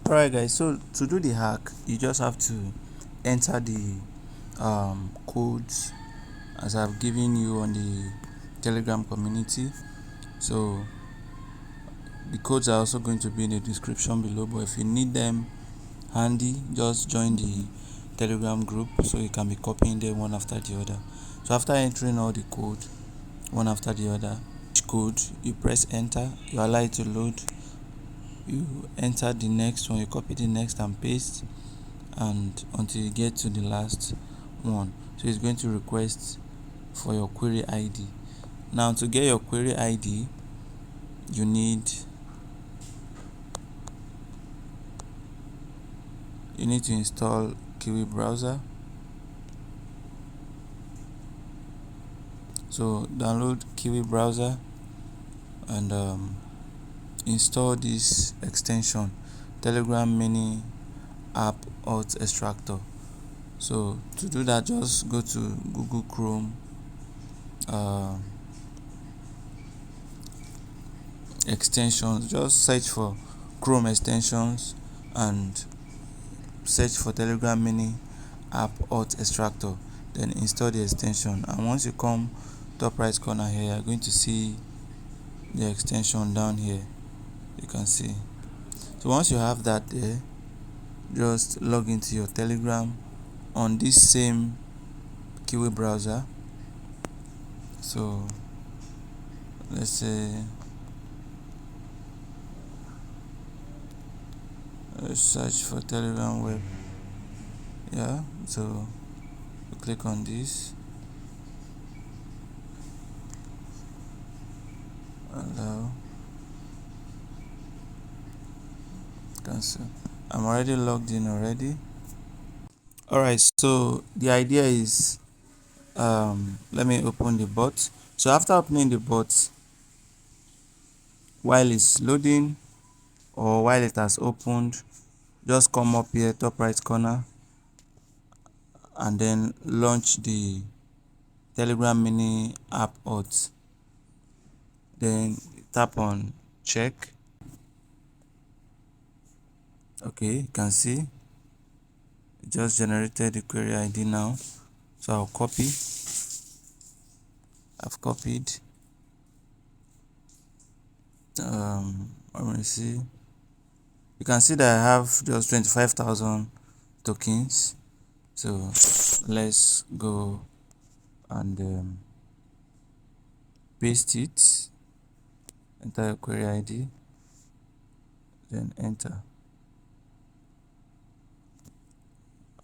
Alright guys, so to do the hack you just have to enter the codes as I've given you on the Telegram community. So the codes are also going to be in the description below, but if you need them handy, just join the Telegram group so you can be copying them one after the other. So after entering all the code one after the other, each code you press enter, you allow it to load, you enter the next one, you copy the next and paste, and until you get to the last one. So it's going to request for your query ID. Now to get your query ID, you need to install Kiwi browser. So download Kiwi browser and install this extension, Telegram mini app auth extractor. So to do that, just go to Google Chrome, extensions, just search for Chrome extensions and search for Telegram mini app auth extractor, then install the extension. And once you come top right corner here, you're going to see the extension down here, you can see. So once you have that there, just log into your Telegram on this same Kiwi browser. So let's say let's search for Telegram web. Yeah, so click on this, allow, cancel. I'm already logged in already. Alright, so the idea is let me open the bot. So after opening the bot, while it's loading or while it has opened, just come up here top right corner and then launch the Telegram mini app auth, then tap on check. Okay, you can see it just generated the query ID now. So I've copied. Let me see. You can see that I have just 25,000 tokens. So let's go and paste it, enter your query ID, then enter.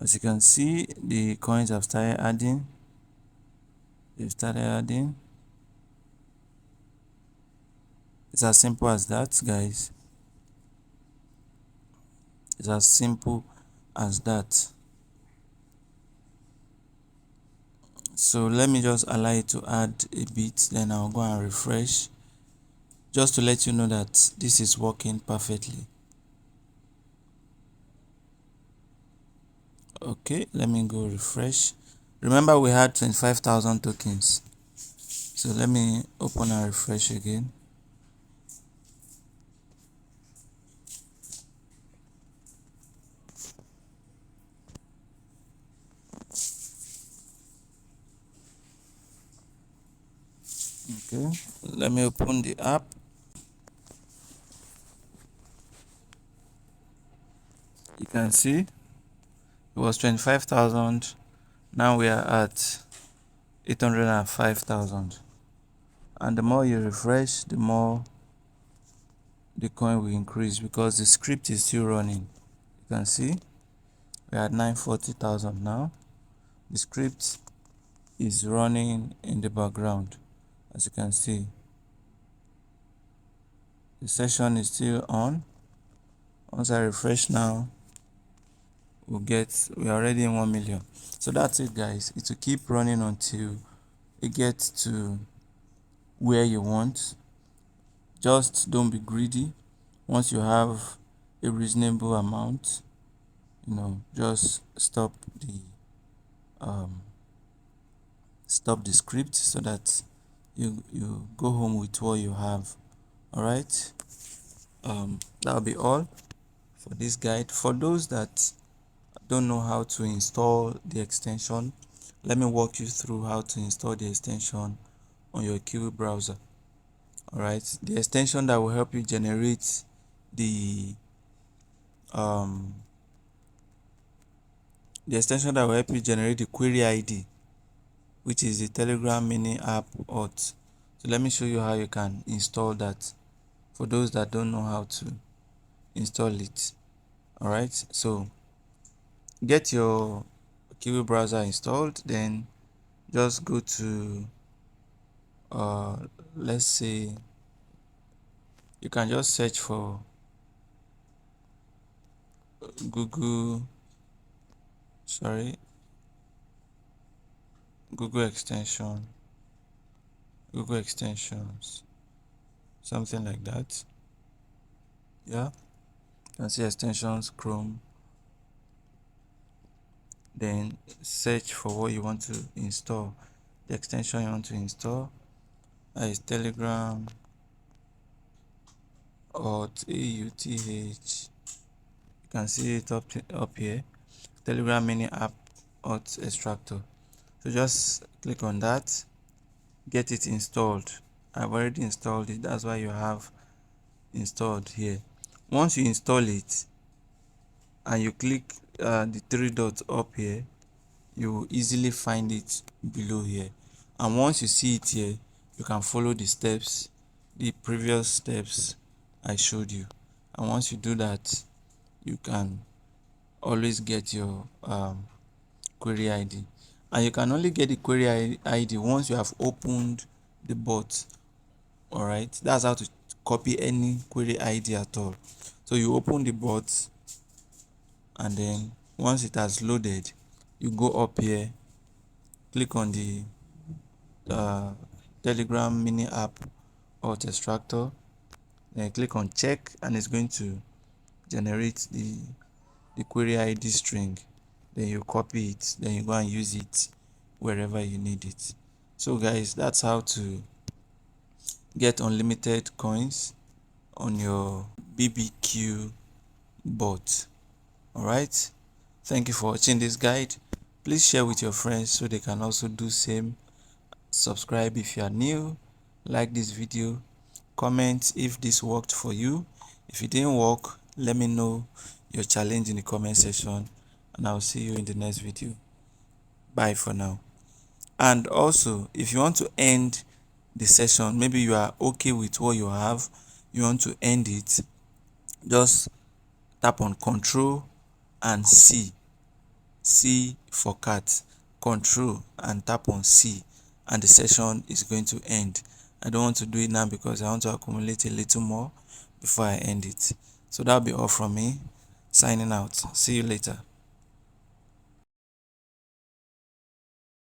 As you can see, the coins have started adding. They've started adding. It's as simple as that, guys. It's as simple as that. So let me just allow it to add a bit, then I'll go and refresh, just to let you know that this is working perfectly. Okay, let me go refresh. Remember we had 25,000 tokens. So let me open and refresh again. Okay, let me open the app. You can see it was 25,000. Now we are at 805,000. And the more you refresh, the more the coin will increase because the script is still running. You can see we are at 940,000 now. The script is running in the background, as you can see. The session is still on. Once I refresh now, we are already in 1 million. So that's it, guys. It will keep running until it gets to where you want. Just don't be greedy. Once you have a reasonable amount, just stop the script so that you go home with what you have. All right, that'll be all for this guide. For those that don't know how to install the extension, let me walk you through how to install the extension on your Kiwi browser. Alright, the extension that will help you generate the um the query ID, which is the Telegram mini app auth. So let me show you how you can install that for those that don't know how to install it. Alright, so get your Kiwi browser installed, then just go to let's say you can just search for Google sorry Google extensions, something like that. Yeah, you can see extensions, Chrome, then search for what you want to install. The extension you want to install is Telegram auth, AUTH. You can see it up here, Telegram mini app auth extractor. So just click on that, get it installed. I've already installed it, that's why you have installed here. Once you install it and you click the three dots up here, you will easily find it below here. And once you see it here, you can follow the steps, the previous steps I showed you. And once you do that, you can always get your query ID. And you can only get the query ID once you have opened the bot. Alright, that's how to copy any query ID at all. So you open the bot, and then once it has loaded, you go up here, click on the Telegram mini app auth extractor, then click on check, and it's going to generate the query ID string. Then you copy it, then you go and use it wherever you need it. So guys, that's how to get unlimited coins on your BBQ bot. Alright, thank you for watching this guide. Please share with your friends so they can also do same. Subscribe if you are new, like this video, comment if this worked for you. If it didn't work, let me know your challenge in the comment section, and I'll see you in the next video. Bye for now. And also, if you want to end the session, maybe you are okay with what you have, you want to end it, just tap on Control and C for cat, Control and tap on C, and the session is going to end. I don't want to do it now because I want to accumulate a little more before I end it. So that'll be all from me. Signing out. See you later.